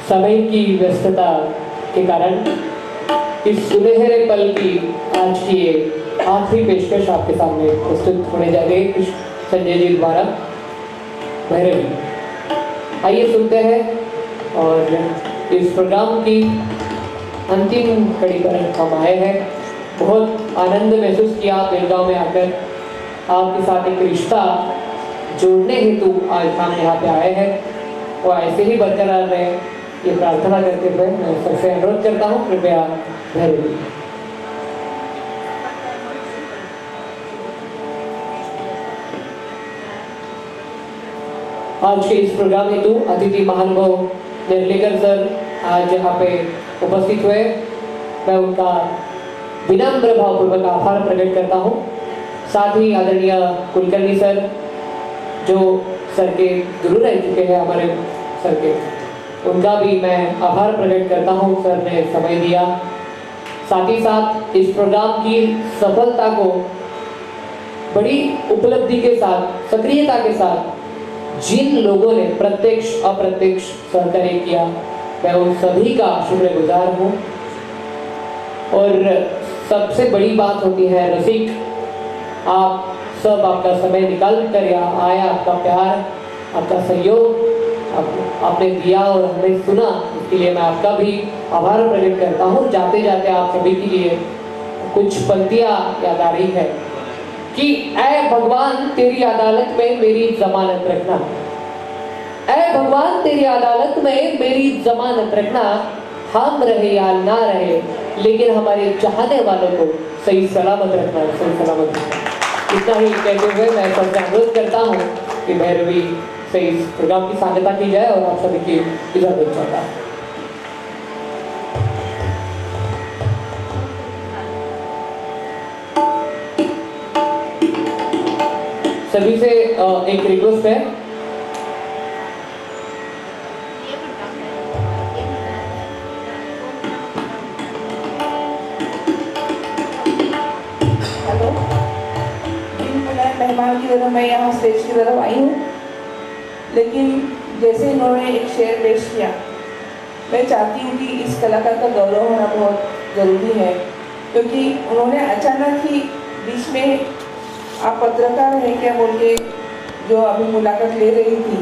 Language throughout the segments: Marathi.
समय की व्यस्तता के कारण इस सुनहरे पल की आज की ये आखिरी पेशकश आपके सामने प्रस्तुत होने जा रही है संजय जी द्वारा भैरवी। आइए सुनते हैं। और इस प्रोग्राम की अंतिम कड़ी पर हम आए हैं। बहुत आनंद महसूस किया बेलगांव में आकर, आपके साथ एक रिश्ता जोड़ने हेतु आज हम यहाँ पे आए हैं और ऐसे ही बरकरार रहे, ये प्रार्थना करते हुए मैं सबसे अनुरोध करता हूँ, कृपया भैरवी। आज के इस प्रोग्राम हेतु अतिथि महानुभाव निर्लेकर सर आज यहाँ पे उपस्थित हुए। मैं उनका विनम्र भावपूर्वक आभार प्रकट करता हूँ। साथ ही आदरणीय कुलकर्णी सर जो सर के गुरु रह चुके हैं हमारे सर के, उनका भी मैं आभार प्रकट करता हूँ, सर ने समय दिया। साथ ही साथ इस प्रोग्राम की सफलता को बड़ी उपलब्धि के साथ, सक्रियता के साथ जिन लोगों ने प्रत्यक्ष अप्रत्यक्ष सहकार्य किया, मैं उन सभी का शुक्रगुजार हूँ। और सबसे बड़ी बात होती है रसिक, आप सब आपका समय निकाल कर यहाँ आया, आपका प्यार, आपका सहयोग आपने दिया और हमें सुना, इसके लिए मैं आपका भी आभार प्रकट करता हूँ। जाते जाते आप सभी के लिए कुछ पंक्तियाँ याद आ रही है कि ऐ भगवान तेरी अदालत में मेरी जमानत रखना, ऐ भगवान तेरी अदालत में मेरी जमानत रखना, हम रहे या ना रहे लेकिन हमारे चाहने वालों को सही सलामत रखना, सही सलामत रखना। इतना ही कहते हुए मैं सबसे अनुरोध करता हूँ कि भैरवी से इस प्रोग्राम की सांगता की जाए और आप सभी की इजाजत चाहता हूँ। सभी से एक रिक्वेस्ट है, हेलो, मेहमान की तरह मैं यहाँ स्टेज की तरफ आई हूँ, लेकिन जैसे इन्होंने एक शेर पेश किया, मैं चाहती हूँ कि इस कलाकार का गौरव होना बहुत ज़रूरी है, क्योंकि उन्होंने अचानक ही बीच में आप पत्रकार हैं क्या बोल के जो अभी मुलाकात ले रही थी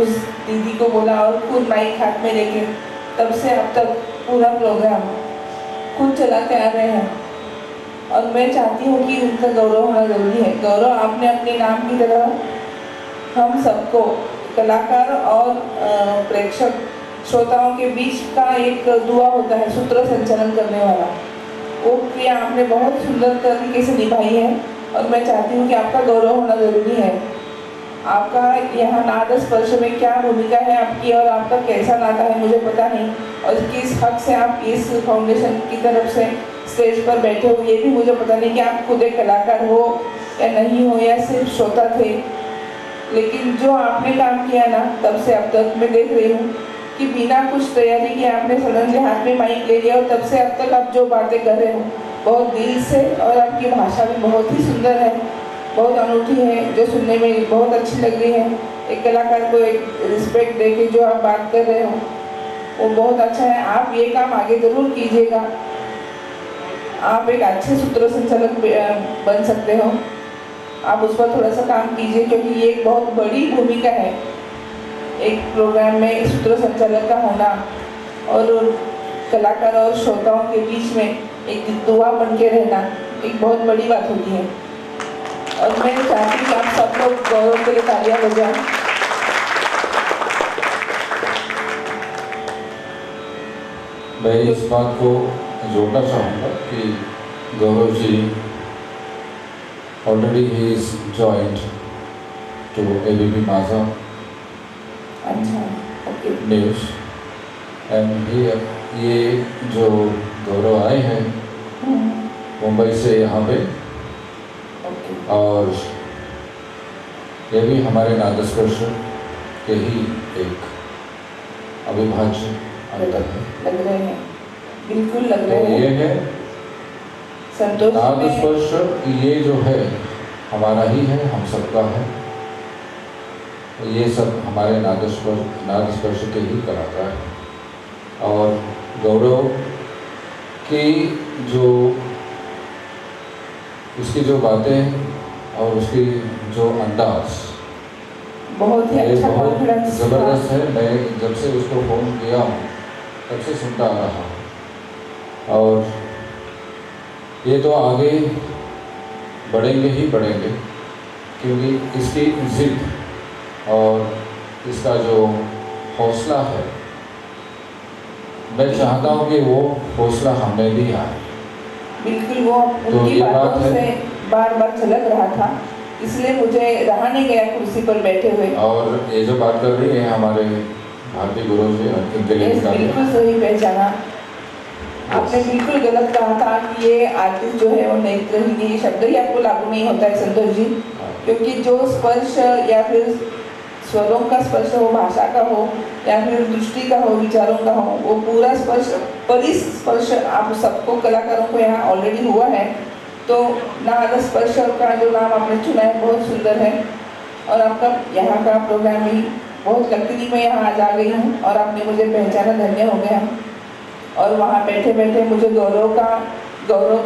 उस दीदी को बोला और खुद माइक हाथ में लेके तब से अब तक पूरा प्रोग्राम खुद चलाते आ रहे हैं। और मैं चाहती हूँ कि उनका गौरव होना ज़रूरी है। गौरव आपने अपने नाम की तरह हम सबको कलाकार और प्रेक्षक श्रोताओं के बीच का एक दुआ होता है, सूत्र संचालन करने वाला, वो क्रिया आपने बहुत सुंदर तरीके से निभाई है और मैं चाहती हूँ कि आपका गौरव होना ज़रूरी है। आपका यहाँ नाद स्पर्श में क्या भूमिका है आपकी और आपका कैसा नाता है मुझे पता नहीं, और किस हक से आप इस फाउंडेशन की तरफ से स्टेज पर बैठे हो ये भी मुझे पता नहीं कि आप खुद एक कलाकार हो या नहीं हो या सिर्फ श्रोता थे। लेकिन जो आपने काम किया ना तब से अब तक मैं देख रही हूँ कि बिना कुछ तैयारी के आपने सडनली हाथ में माइक ले लिया और तब से अब तक आप जो बातें कर रहे हो बहुत दिल से, और आपकी भाषा भी बहुत ही सुंदर है, बहुत अनूठी है, जो सुनने में बहुत अच्छी लग रही है। एक कलाकार को एक रिस्पेक्ट दे के जो आप बात कर रहे हो वो बहुत अच्छा है। आप ये काम आगे ज़रूर कीजिएगा, आप एक अच्छे सूत्र संचालक बन सकते हो, आप उस पर थोड़ा सा काम कीजिए, क्योंकि ये एक बहुत बड़ी भूमिका है एक प्रोग्राम में सूत्र संचालक का होना और कलाकार और श्रोताओं के बीच में एक दुआ बन के रहना एक बहुत बड़ी बात होती है। और मैं चाहती हूँ कि आप सब लोग गौरव के लिए तालियां बजाएं। मैं इस बात को जोड़ना चाहूँगा कि गौरव जी ऑलरेडी ही is joint to ABP Majha news and ये जो गौरव आए हैं मुंबई से यहाँ पे, और ये भी हमारे नादस्पर्श के ही एक अविभाज्य अंतर है। लग रहे हैं, बिल्कुल लग रहे तो हैं। ये है संतोष नादस्पर्श, ये जो है हमारा ही है, हम सबका है। ये सब हमारे नाद स्पर्श के ही कलाकार हैं। और गौरव की उसकी जो बातें और उसकी जो अंदाज बहुत ही ये अच्छा बहुत कॉन्फिडेंस ज़बरदस्त है। मैं जब से उसको फ़ोन किया हूँ तब से सुनता आ रहा हूँ और ये तो आगे बढ़ेंगे ही बढ़ेंगे, क्योंकि इसकी ज़िद और इसका जो हौसला है, मैं चाहता हूँ कि वो हौसला हमें भी आए। बिल्कुल वो तो उनकी ये बात बातों है। से बार बार झलक रहा था, इसलिए मुझे रहा नहीं गया कुर्सी पर बैठे हुए। और ये जो बात कर रही है हमारे भारती गुरु जी, इनके लिए यस, बिल्कुल सही पहचाना आपने। बिल्कुल गलत कहा था कि ये आर्टिस्ट जो है वो नेत्रहीन, ये शब्द ही आपको लागू नहीं होता है संतोष जी, क्योंकि जो स्पर्श या फिर स्वरों का स्पर्श हो, भाषा का हो या फिर दृष्टि का हो, विचारों का हो, वो पूरा स्पर्श परिस्पर्श आप सबको कलाकारों को यहाँ ऑलरेडी हुआ है। तो नाद स्पर्श का जो नाम आपने चुना है बहुत सुंदर है और आपका यहाँ का प्रोग्राम भी बहुत लकीली मैं यहाँ आज आ गई हूँ और आपने मुझे पहचाना, धन्य हो गया। और वहाँ बैठे बैठे मुझे गौरव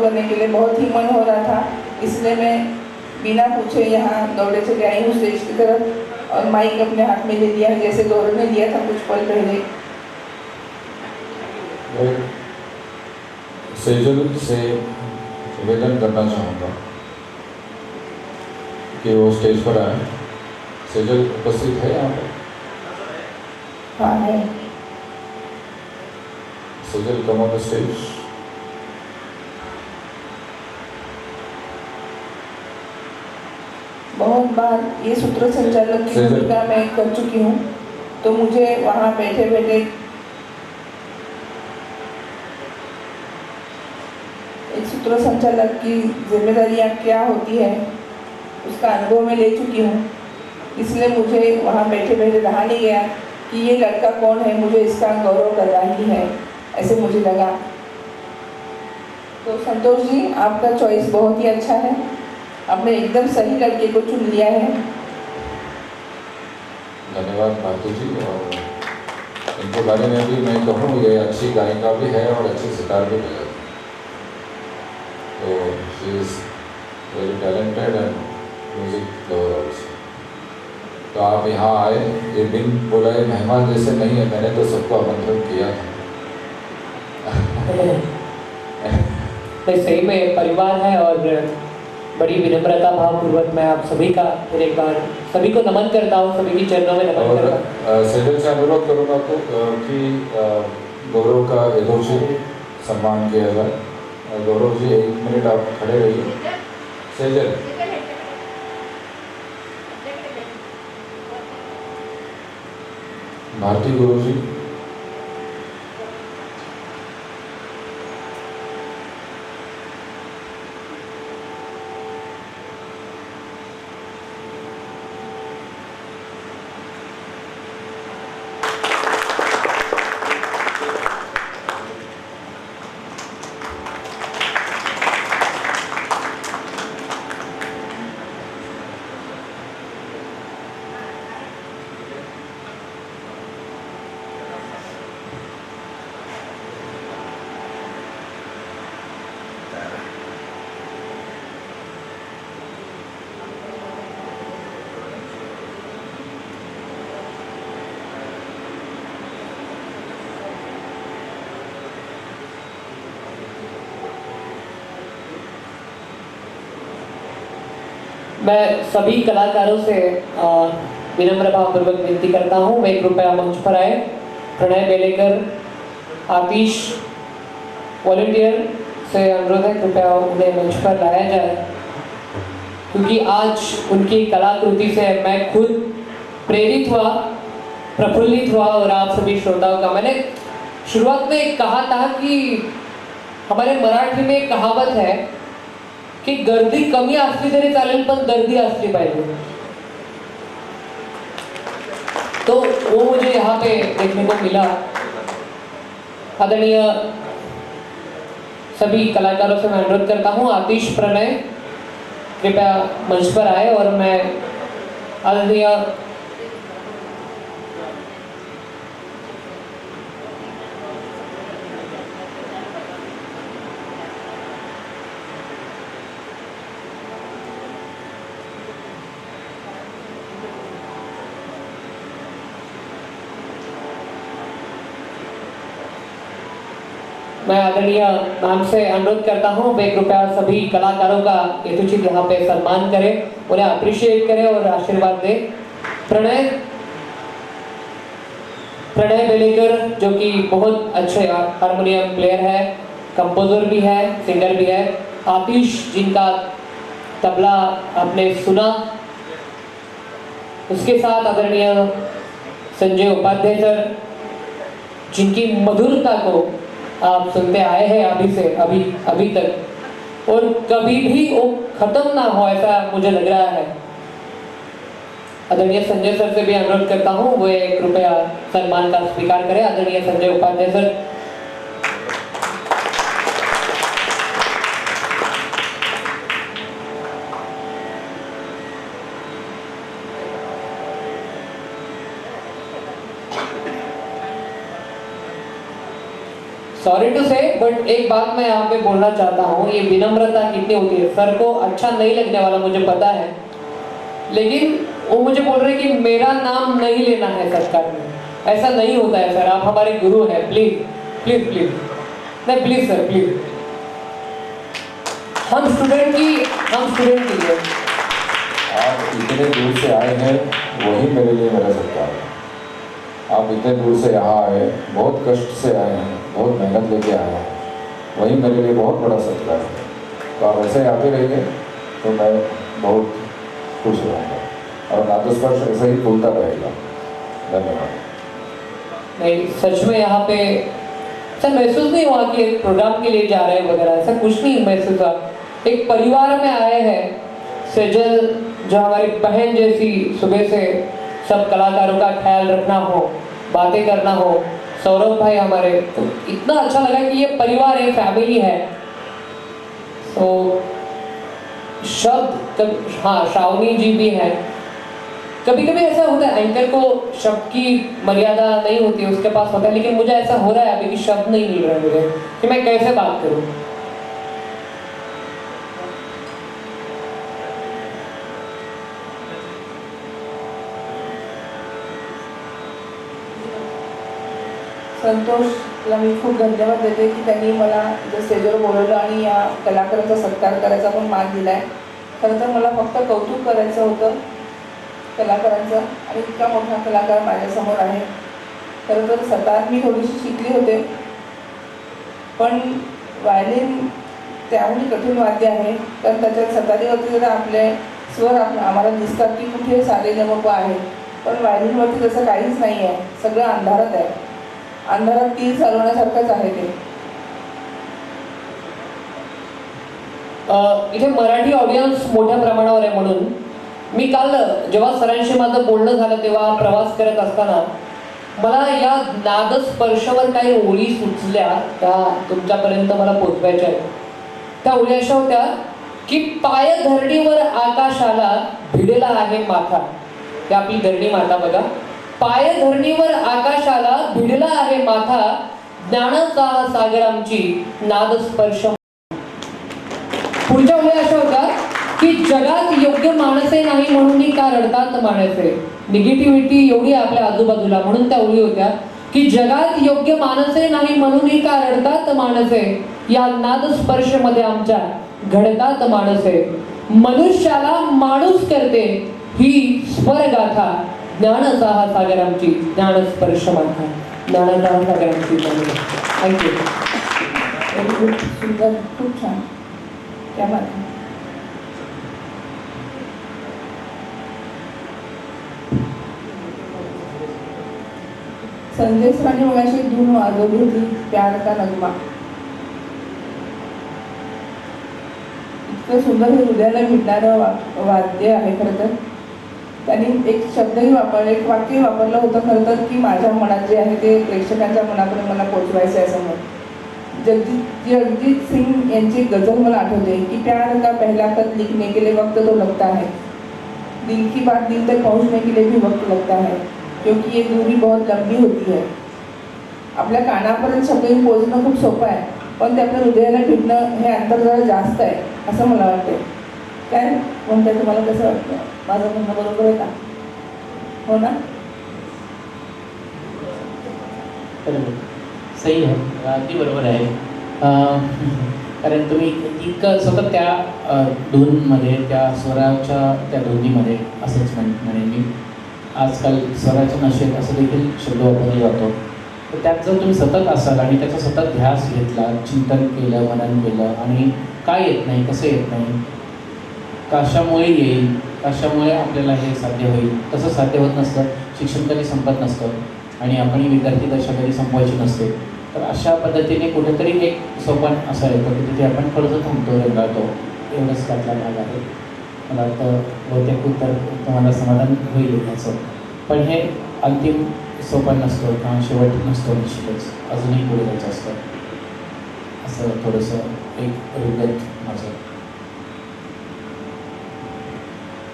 करने के लिए बहुत ही मन हो रहा था, इसलिए मैं बिना पूछे यहाँ दौड़े चले आई हूँ स्टेज की तरफ और माइक अपने हाथ में ले लिया है, जैसे गौरव ने लिया था कुछ पल पहले। सेजल से निवेदन करना चाहूँगा कि वो स्टेज पर आए। सेजल उपस्थित है यहाँ पर? हाँ है। Sejal, come on the stage. बहुत बार ये सूत्र संचालक की भूमिका मैं कर चुकी हूँ, तो मुझे वहाँ बैठे बैठे एक सूत्र संचालक की जिम्मेदारियाँ क्या होती है उसका अनुभव मैं ले चुकी हूँ, इसलिए मुझे वहाँ बैठे बैठे रहा नहीं गया कि ये लड़का कौन है, मुझे इसका गौरव करना ही है, ऐसे मुझे लगा। तो संतोष जी, आपका चॉइस बहुत ही अच्छा है, आपने एकदम सही लड़के को चुन लिया है। धन्यवाद भारती जी। और इनके बारे में भी मैं कहूँ, ये अच्छी गायिका भी है और अच्छी सितार भी है, तो she is very talented and music lover also. तो आप यहाँ आए, ये बिन बुलाए मेहमान जैसे नहीं है, मैंने तो सबको आमंत्रण किया था। तो सही में परिवार है और बड़ी विनम्रता भावपूर्वक मैं आप सभी का फिर एक बार सभी को नमन करता हूँ, सभी की चरणों में नमन करता हूँ। सेजल से अनुरोध करूँगा तो कि गौरव का यथोचित सम्मान किया जाए। गौरव जी, 1 मिनट आप खड़े रहिए। सेजल, भारती गुरु जी, मैं सभी कलाकारों से विनम्र भावपूर्वक विनती करता हूँ, वे कृपया मंच पर आए। प्रणय बेलेकर, आतिश वॉलंटियर से अनुरोध है, कृपया उन्हें मंच पर लाया जाए, क्योंकि आज उनकी कलाकृति से मैं खुद प्रेरित हुआ, प्रफुल्लित हुआ और आप सभी श्रोताओं का। मैंने शुरुआत में कहा था कि हमारे मराठी में एक कहावत है की गर्दी कमी असली तरी चालेल पण गर्दी असली पाहिजे, तो वो मुझे यहाँ पे देखने को मिला। आदरणीय सभी कलाकारों से मैं अनुरोध करता हूँ, आतिश, प्रणय कृपया मंच पर आए और मैं आदरणीय मैं आदरणीय मैम से अनुरोध करता हूँ वे कृपया सभी कलाकारों का यथोचित यहाँ पे सम्मान करें, उन्हें अप्रिशिएट करें और आशीर्वाद दें। प्रणय बेलेकर जो कि बहुत अच्छे हारमोनियम प्लेयर है, कंपोजर भी है, सिंगर भी है। आतिश जिनका तबला आपने सुना, उसके साथ आदरणीय संजय उपाध्याय सर जिनकी मधुरता को आप सुनते आए हैं अभी तक और कभी भी वो खत्म ना हो ऐसा मुझे लग रहा है। आदरणीय संजय सर से भी अनुरोध करता हूँ वे कृपया सम्मान का स्वीकार करें। आदरणीय Sanjay Upadhyay sir. Sorry to say but एक बात मैं यहाँ पे बोलना चाहता हूँ, ये विनम्रता कितनी होती है। सर को अच्छा नहीं लगने वाला मुझे पता है, लेकिन वो मुझे बोल रहे कि मेरा नाम नहीं लेना है सत्कार में। ऐसा नहीं होता है सर, आप हमारे गुरु हैं, प्लीज प्लीज प्लीज नहीं प्लीज सर प्लीज। हम स्टूडेंट के लिए। आप इतने दूर से आए हैं वही मेरे लिए मेरा सत्कार है। आप इतने दूर से यहाँ आए, बहुत कष्ट से आए हैं, बहुत मेहनत लेके आए हैं, वही मेरे लिए बहुत बड़ा सत्कार है। तो आप ऐसे आते रहिए तो मैं बहुत खुश रहूँगा और नादस्पर्श ऐसे ही फूलता रहेगा। धन्यवाद। नहीं सच में यहाँ पे सर महसूस नहीं हुआ कि एक प्रोग्राम के लिए जा रहे हैं वगैरह, ऐसा कुछ नहीं महसूस हुआ। एक परिवार में आए हैं। सेजल जो हमारी बहन जैसी, सुबह से सब कलाकारों का ख्याल रखना हो, बातें करना हो, सौरभ भाई हमारे, तो इतना अच्छा लगा कि ये परिवार है, फैमिली है। तो शब्द हाँ श्रावणी जी भी है। कभी कभी ऐसा होता है एंकर को शब्द की मर्यादा नहीं होती, उसके पास होता है, लेकिन मुझे ऐसा हो रहा है अभी कि शब्द नहीं मिल रहे मुझे कि मैं कैसे बात करूं। संतोषला मी खूप धन्यवाद देते की त्यांनी मला इथं स्टेजवर बोलवलं आणि या कलाकारांचा सत्कार करायचा पण मान दिला आहे। खरं तर मला फक्त कौतुक करायचं होतं कलाकारांचं, आणि इतका मोठा कलाकार माझ्यासमोर आहे। खरं तर सतार मी थोडीशी शिकली होते, पण वायलिन त्याहून कठीण वाद्य आहे, कारण त्याच्यात सतारीवरती जर आपले स्वर आम्हाला दिसतात की कुठे सारे जमप आहे, पण वायलिनवरती तसं काहीच नाही आहे, सगळं अंधारात आहे। अंधारात तीर चालवण्यासारखंच आहे ते। इथे मराठी ऑडियन्स मोठ्या प्रमाणावर आहे, म्हणून मी काल जेव्हा सरांशी माझं बोलणं झालं तेव्हा प्रवास करत असताना मला या नादस्पर्शवर काही ओळी सुचल्या, त्या तुमच्यापर्यंत मला पोचवायच्या आहेत। त्या ओळी अशा होत्या की पाय धरणीवर आकाशाला भिडला आहे माथा। ही आपली धरणी माता बघा, पाय धरणीवर आकाशाला भिडला आहे माथा, ज्ञानाचा हा सागर आमची नादस्पर्श। पुढच्या ओळी अशा होत्या की जगात योग्य माणसे नाही म्हणून का रडतात माणसे। निगेटिव्हिटी एवढी आपल्या आजूबाजूला, म्हणून त्या ओळी होत्या की जगात योग्य माणसे नाही म्हणून का रडतात माणसे, या नादस्पर्श मध्ये आमच्या घडतात माणसे। मनुष्याला माणूस करते ही स्वरगाथा, ज्ञानाचा हा सागर आमची ज्ञानस्पर्श माथा, ज्ञानाचा हा सागर आमची। थँक्यू। खूप सुंदर, खूप छान, क्या बात है। संजय सरांनी मगाशी धून वाजवली होती, प्यार का नगमा। इतकं सुंदर हे हृदयाला भिडणारं वाद्य आहे। खरं तर त्यांनी एक शब्दही वापरला, एक वाक्य वापरलं होतं खरं तर की माझ्या मनात जे आहे ते प्रेक्षकांच्या मनापर्यंत मला पोचवायचं आहे समोर। जगजीत सिंग यांची गजल मला आठवते की प्यार का पहला खत लिखने के लिए वक्त तो लगता है, दिल की बात दिल तक पहुंचने के लिए भी वक्त लगता है, क्योंकि ये दूरी बहुत लंबी होती है। आपल्या कानापर्यंत शब्द पोहोचणं खूप सोपं आहे, पण ते आपल्या हृदयाला भिडणं हे अंतर जरा जास्त आहे असं मला वाटते। काय म्हणताय, तुम्हाला कसं वाटतं? माझं म्हणणं बरोबर आहे का? हो ना? सही है, अगदी बरोबर आहे। कारण तुम्ही इतकं सतत त्या धूनमध्ये त्या स्वराच्या त्या धुनीमध्ये असंच म्हणेन मी. आजकाल स्वराच्या नशेत असं देखील शब्द वापरला जातो. तर त्यात जर तुम्ही सतत असाल आणि त्याचा सतत ध्यास घेतला, चिंतन केलं, मनन केलं आणि काय येत नाही, कसं येत नाही, कशामुळे येईल, कशामुळे आपल्याला हे साध्य होईल, तसं साध्य होत नसतं. शिक्षण कधी संपत नसतं आणि आपण विद्यार्थी दशा कधी संपवायची नसते. तर अशा पद्धतीने कुठेतरी एक सोपान असं येतं की तिथे आपण थोडंसं थांबतो, रेंगाळतो. एवढंच त्यातला भाग आहे. मला वाटतं बहुतेक उत्तर तुम्हाला समाधान होईल याचं. पण हे अंतिम सोपान नसतो किंवा शेवट नसतो. निश्चितच अजूनही पुढे जायचं असतं. असं थोडंसं एक रुगत माझं.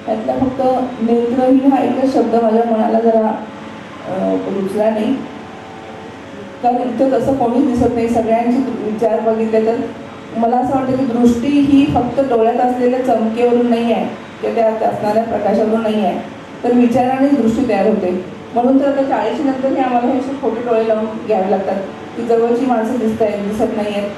त्यातला फक्त नेत्रहीन हा एकच शब्द माझ्या मनाला जरा रुचला नाही. कारण इथं तसं कोणीच दिसत नाही. सगळ्यांचे विचार बघितले तर मला असं वाटतं की दृष्टी ही फक्त डोळ्यात असलेल्या चमकेवरून नाही आहे किंवा त्यात असणाऱ्या प्रकाशावरून नाही आहे, तर विचारानेच दृष्टी तयार होते. म्हणून तर आता 40 नंतरही आम्हाला हे असे खोटे डोळे लावून घ्यावे लागतात की जवळची माणसं दिसत नाही आहेत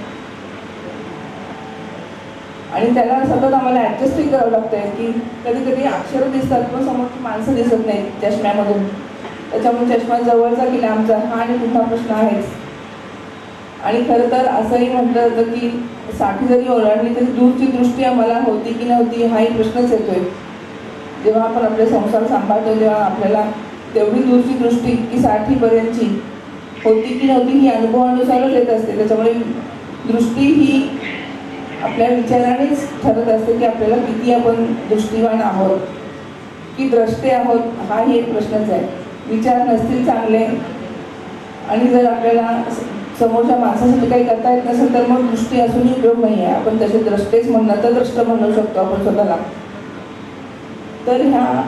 आणि त्याला सतत आम्हाला ॲडजस्टही करावं लागतं आहे की कधी कधी अक्षरं दिसतात पण समोरची माणसं दिसत नाहीत चष्म्यामधून. त्याच्यामुळे चष्मा जवळचा की लांबचा हा आणि पुन्हा प्रश्न आहेच. आणि खरं तर असंही म्हटलं जातं की 60 जरी ओलांडली तरी दूरची दृष्टी आम्हाला होती की नव्हती हाही प्रश्नच येतोय. जेव्हा आपण आपले संसार सांभाळतो तेव्हा आपल्याला तेवढी दूरची दृष्टी की 60पर्यंतची होती की नव्हती ही अनुभवानुसारच येत असते. त्याच्यामुळे दृष्टी ही आपल्या विचारानेच ठरत असते की आपल्याला किती आपण दृष्टिवान आहोत की द्रष्टे आहोत हाही एक प्रश्नच आहे. विचार नसतील चांगले आणि जर आपल्याला समोरच्या माणसासाठी काही करता येत नसेल तर मग दृष्टी असूनही उपयोग नाही आहे. आपण तसे द्रष्टेच म्हणणं तर द्रष्ट म्हणू शकतो आपण स्वतःला. तर ह्या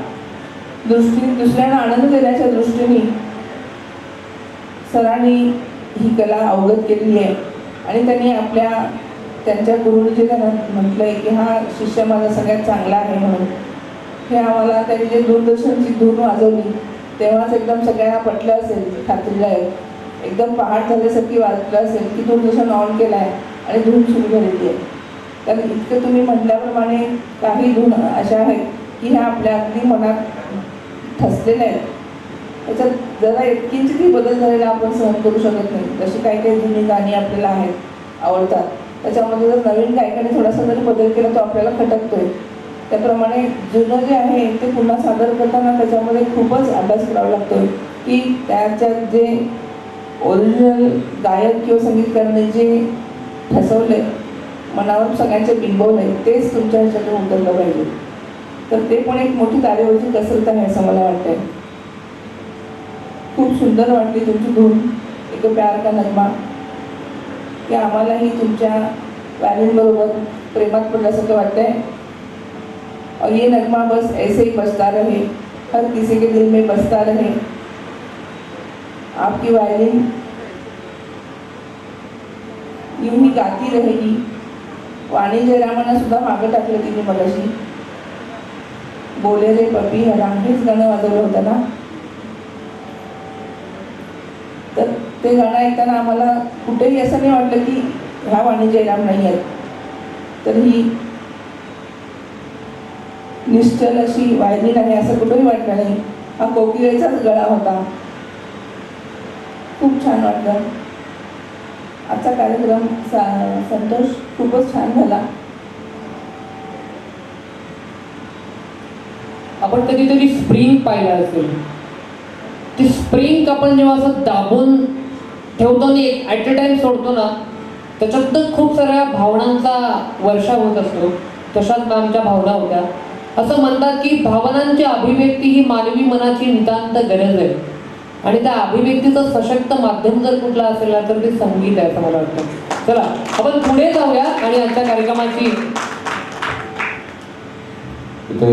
दुसऱ्यांना आनंद देण्याच्या दृष्टीने सरांनी ही कला अवगत केली आहे आणि त्यांनी त्यांच्या गुरुने जे त्यांना म्हटलं आहे की हा शिष्य माझा सगळ्यात चांगला आहे म्हणून. हे आम्हाला त्यांनी जे दूरदर्शनची धून वाजवली तेव्हाच एकदम सगळ्यांना पटलं असेल, खात्रीला आहे. एकदम पहाट झाल्यासारखी वाटलं असेल की दूरदर्शन ऑन केलं आहे आणि धून सुरू झालेली आहे. कारण इतकं तुम्ही म्हटल्याप्रमाणे काही धून अशा आहेत की ह्या आपल्या अगदी मनात ठसलेल्या आहेत. त्याच्यात जरा इतकींचितही बदल झालेला आपण सहन करू शकत नाही. तशी काही काही जुनी गाणी आपल्याला आहेत, आवडतात. त्याच्यामध्ये जर नवीन गायकाने थोडासा जरी बदल केला तो आपल्याला खटकतोय. त्याप्रमाणे जुनं जे आहे ते पुन्हा सादर करताना त्याच्यामध्ये खूपच अभ्यास करावा लागतोय की त्याच्यात जे ओरिजिनल गायक किंवा संगीतकाराने जे ठसवले मनावर सगळ्यांचे बिंबवले तेच तुमच्या ह्याच्यातून उतरलं पाहिजे. तर ते पण एक मोठी तारेवरची कसरत आहे असं मला वाटतंय. खूप सुंदर वाटली तुमची धून, एक प्यार का नगमा, की आम्हालाही तुमच्या व्हॅलिनबरोबर प्रेमात पडल्यासारखं वाटतंय. और ये नगमा बस ऐसे ही बजता रहे, हर किसी के दिल में बसता रहे. आपकी वायलिन यूं ही गाती रहेगी. वाणी जयरामांना सुद्धा मागं टाकलं तिने मगाशी. बोले रे पपी हरा हेच गाणं वाजवलं होतं ना. तर ते गाणं ऐकताना आम्हाला कुठेही असं नाही वाटलं की ह्या वाणी जयराम नाही आहेत. तर ही निश्चल अशी वायलिन आहे असं कुठेही वाटलं नाही. हा कोकिळेचाच गळा होता. खूप छान वाटलं. आजचा कार्यक्रम संतोष खूपच छान झाला. आपण कधीतरी स्प्रिंग पाहिलं असेल. ती स्प्रिंग आपण जेव्हा असं दाबून ठेवतो आणि ॲट अ टाइम सोडतो ना त्याच्यातच खूप साऱ्या भावनांचा वर्षाव होत असतो. तशाच आमच्या भावना होत्या. असं म्हणतात की भावनांची अभिव्यक्ती ही मानवी मनाची नितांत गरज आहे आणि त्या अभिव्यक्तीचं सशक्त माध्यम जर कुठलं असेल ना तर ते संगीत आहे असं मला वाटतं. चला आपण पुढे जाऊया आणि आजच्या कार्यक्रमाची इथे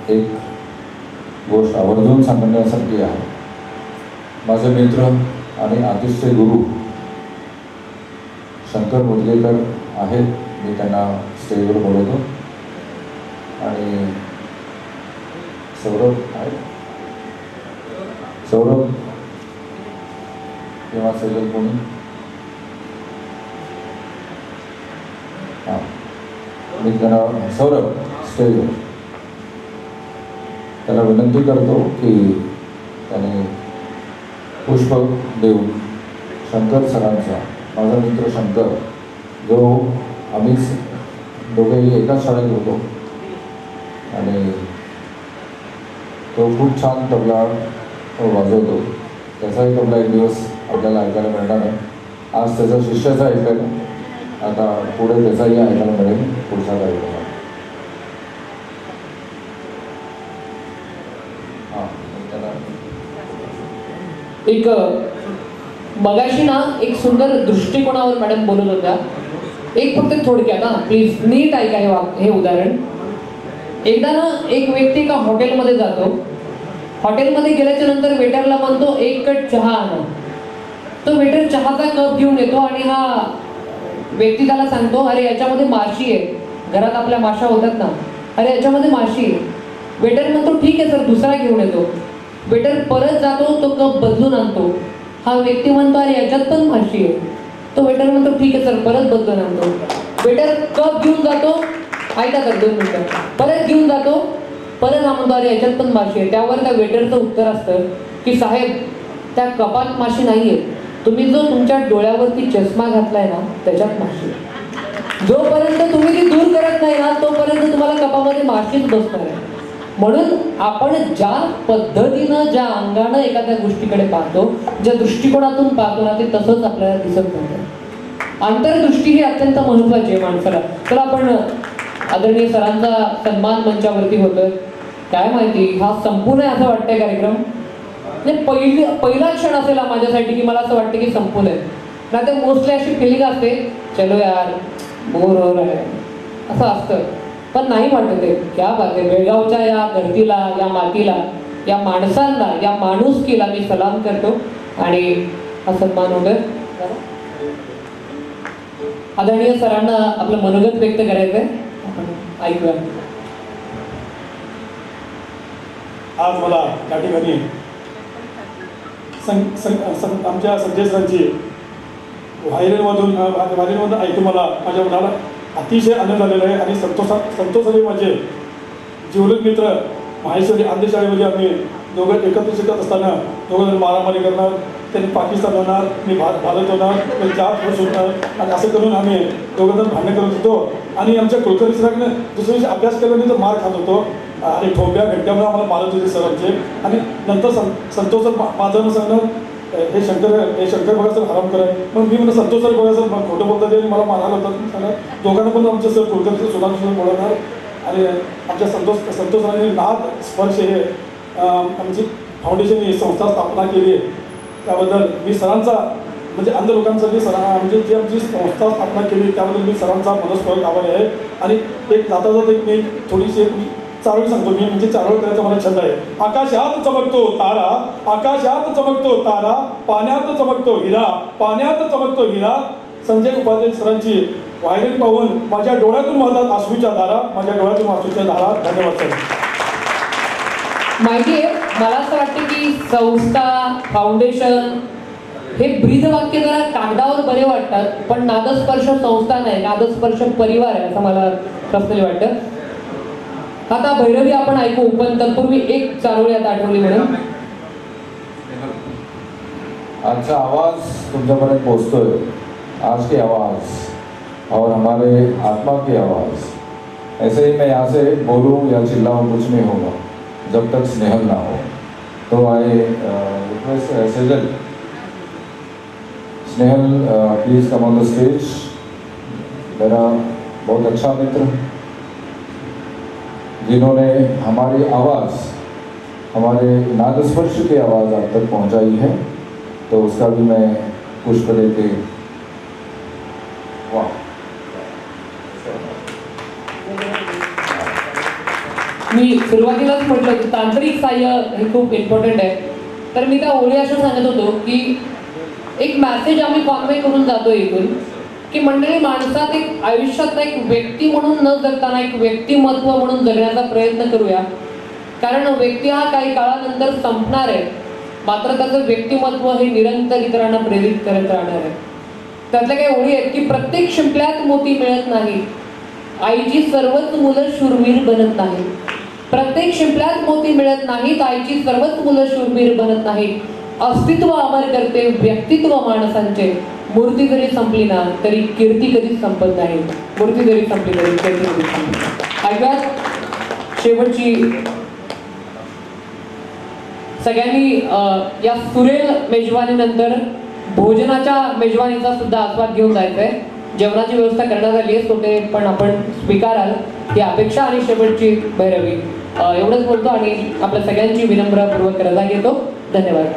एक गोष्ट आवर्जून सांगण्यासारखी आहे. माझे मित्र आणि आतिशचे गुरु शंकर मुदगेकर आहेत. मी त्यांना स्टेजवर बोलवतो आणि सौरभ किंवा सैजल कोणी मी त्यांना सौरभ स्टेजवर त्याला विनंती करतो की त्याने पुष्प देऊन शंकर सरांचा, माझा मित्र शंकर, जो आम्ही दोघेही एकाच शाळेत होतो आणि तो खूप छान तबला वाजवतो. त्याचाही तबला एक दिवस आपल्याला ऐकायला मिळणार आहे. आज त्याचा शिष्याचा ऐकायला, आता पुढे त्याचाही ऐकायला मिळेल पुढच्या कार्यक्रमात. हां, त्याला एक मगाशी ना एक सुंदर दृष्टिकोनावर मॅडम बोलत होत्या. एक फक्त थोडक्यात ना प्लीज नीट ऐका हे उदाहरण. एकदा ना एक व्यक्ती एका हॉटेलमध्ये जातो. हॉटेलमध्ये गेल्याच्या नंतर वेटरला म्हणतो एक कप चहा आणा. तो वेटर चहाचा कप घेऊन येतो आणि हा व्यक्ती त्याला सांगतो अरे याच्यामध्ये माशी आहे. घरात आपल्या माशा होतात ना, अरे याच्यामध्ये माशी आहे. वेटर म्हणतो ठीक आहे सर, दुसरा घेऊन येतो. वेटर परत जातो, तो कप बदलून आणतो. हा व्यक्ती म्हणतो अरे याच्यात पण माशी आहे. तो वेटर म्हणतो ठीक आहे सर, परत बदलून आणतो. वेटर कप घेऊन जातो, ऐका तर 2 मिनिटं, परत घेऊन जातो. परत हा म्हणतो अरे याच्यात पण माशी आहे. त्यावर त्या वेटरचं उत्तर असतं की साहेब त्या कपात माशी नाही आहे, तुम्ही जो तुमच्या डोळ्यावरती चष्मा घातलाय ना त्याच्यात माशी आहे. जोपर्यंत तुम्ही ती दूर करत नाही ना तोपर्यंत तुम्हाला कपामध्ये माशीच बसणार आहे. म्हणून आपण ज्या पद्धतीनं, ज्या अंगानं एखाद्या गोष्टीकडे पाहतो, ज्या दृष्टिकोनातून पाहतो ना ते तसंच आपल्याला दिसत नाही. अंतर्दृष्टी ही अत्यंत महत्त्वाची आहे माणसाला. तर आपण आदरणीय सरांचा सन्मान मंचावरती होतोय. काय माहिती हा संपून आहे असं वाटतंय कार्यक्रम. म्हणजे पहिला क्षण असेल हा माझ्यासाठी की मला असं वाटतं की संपून आहे. नाही तर मोस्टली अशी फिलिंग असते चलो यार बोर हो रहा है असं असतं. पण नाही वाटत आहे. क्या बात आहे. बेळगावच्या या धरतीला, या मातीला, या माणसांना, या माणुसकीला मी सलाम करतो आणि हा सन्मान होतोय. आदरणीय सरांना आपलं मनोगत व्यक्त करायचं आहे. आपण ऐकूया. आज मला त्या ठिकाणी आमच्या संजय सरांची व्हायरलमधून ऐकून मला माझ्या मनाला अतिशय आनंद झालेला आहे. आणि संतोषाने माझे जीवलग मित्र माहेश्वरी अंधशाळेमध्ये आम्ही दोघं एकत्र शिकत असताना दोघं मारामारी करणार, त्यांनी पाकिस्तान होणार, मी भारत होणार, त्यांनी 4 वर्ष होणार आणि असं करून आम्ही दोघंजण भांडणं करत होतो. आणि आमच्या कुलकर्णी सरांनी दुसऱ्या दिवशी अभ्यास केल्यानंतर मार खात होतो आणि ठोंब्या घंट्यामुळे आम्हाला मारत होते सर आमचे. आणि नंतर संतोष सर माझं सांगणार हे शंकर बघा सर हराम कराय. मग मी म्हणलं संतोष सर बघा सर मला खोटं बोलतात आणि मला मारायला होतात सांगणार. दोघांना पण आमचे सर कुलकर्णी सुधांशू बोलवणार. आणि आमच्या संतोषांनी नाद स्पर्श हे आमची फाउंडेशन ही संस्था स्थापना केली आहे. त्याबद्दल मी सरांचा म्हणजे अंध लोकांसाठी म्हणजे जी आमची संस्था स्थापना केली त्याबद्दल मी सरांचा मनस्पूर्वक आभारी आहे. आणि एक जाता जाता एक मी थोडीशी चारोळी सांगतो मी, म्हणजे चारोळी करायचा मला छंद आहे. आकाशात चमकतो तारा, आकाशात चमकतो तारा, पाण्यात चमकतो हिरा, पाण्यात चमकतो हिरा. संजय उपाध्याय सरांची व्हायरल पाहून माझ्या डोळ्यातून वाहतात अश्रूच्या धारा, माझ्या डोळ्यातून अश्रूच्या धारा. धन्यवाद सर. माहिती आहे मला असं वाटतं की संस्था, फाउंडेशन हे ब्रीदवाक्य जरा कागदावर बरे वाटतात, पण नादस्पर्श संस्था नाही, नादस्पर्श परिवार आहे असं मला पर्सनली वाटतं. आता भैरवी आपण ऐकू, पण तत्पूर्वी एक चारोळी आता आठवली म्हणून. आजचा आवाज तुमच्यापर्यंत पोहोचतोय. आज की आवाज़ और हमारे आत्मा की आवाज़. ऐसे ही मैं यहाँ से बोलूँ या चिल्लाऊँ कुछ नहीं होगा जब तक स्नेहल ना हो. तो I request Sejal, Snehal please come on the stage. मेरा बहुत अच्छा मित्र जिन्होंने हमारी आवाज़, हमारे नादस्पर्श की आवाज़ आप तक पहुंचाई है, तो उसका भी मैं पुष्प देके वाह. मी सुरुवातीलाच म्हटलं की तांत्रिक सहाय्य हे खूप इम्पॉर्टंट आहे. तर मी त्या ओळी असं सांगत होतो की एक मॅसेज आम्ही कॉन्वे करून जातो इथून की मंडळी, माणसात एक आयुष्यात एक व्यक्ती म्हणून न जगताना एक व्यक्तिमत्व म्हणून जगण्याचा प्रयत्न करूया. कारण व्यक्ती हा काही काळानंतर संपणार आहे, मात्र त्याचं व्यक्तिमत्व हे निरंतर इतरांना प्रेरित करत राहणार आहे. त्यातल्या काही ओळी आहेत की प्रत्येक शिंपल्यात मोती मिळत नाही, आईची सर्वच मुलं शूरवीर बनत नाहीत. प्रत्येक शिंपल्यात मोती मिळत नाहीत. आईची सर्वच मुलं शूरवीर बनत नाहीत. अस्तित्व अमर करते व्यक्तित्व माणसांचे. मूर्ती जरी संपली ना तरी कीर्ती कधीच संपत नाही. मूर्ती जरी संपली तरी कीर्ती कधीच संपत नाही. ऐकूयात शेवटची. सगळ्यांनी या सुरेल मेजवानीनंतर भोजनाच्या मेजवानीचा सुद्धा आस्वाद घेऊन जायचंय. जेवणाची व्यवस्था करण्यात आली आहे, तो ते पण आपण स्वीकाराल ही अपेक्षा. आणि शेवटची भैरवी. एवढंच बोलतो आणि आपल्या सगळ्यांची विनम्रपूर्वक रजा घेतो. धन्यवाद.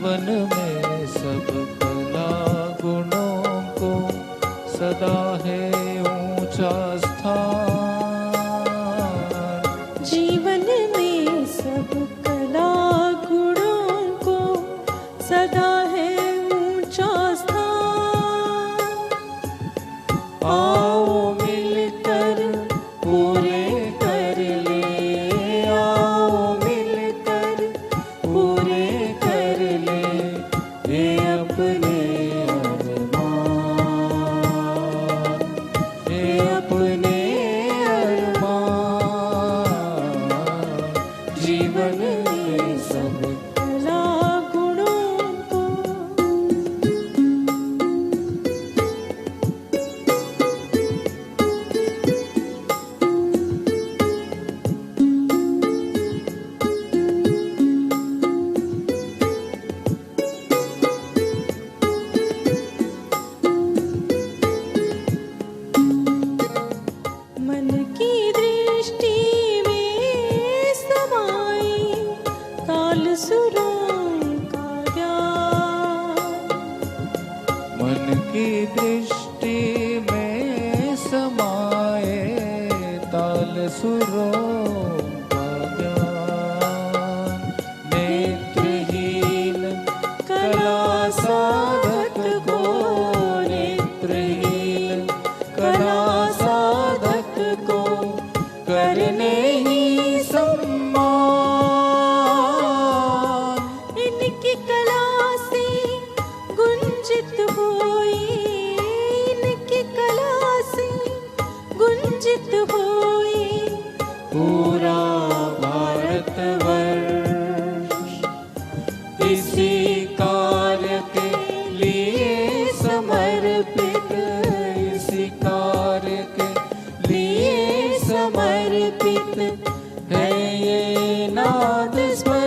जीवन में सब कला गुणों को सदा है ऊंचा स्थान। जीवन में सब कला गुणों को सदा है ऊंचा स्थान। आओ मिलकर पूरे कर ले, आओ मिलकर पूरे कर ले ये अपने अरमान, ये अपने अरमान। जीवन में सब कला गुणों को मन की दृष्टि में समाई ताल सुरों का ज्ञान। मन की दृष्टि में समाए ताल सुरों का ज्ञान। नेत्रहीन कला साधक को, नेत्रहीन कला साधक को करने ही सम्मान। इनकी कला से गुंजित होई, इनकी कला से गुंजित होई पूरा भारतवर्ष इसी कार्य के लिए समर्पित, इसी कार्य के लिए समर्पित है ये नाद स्वर।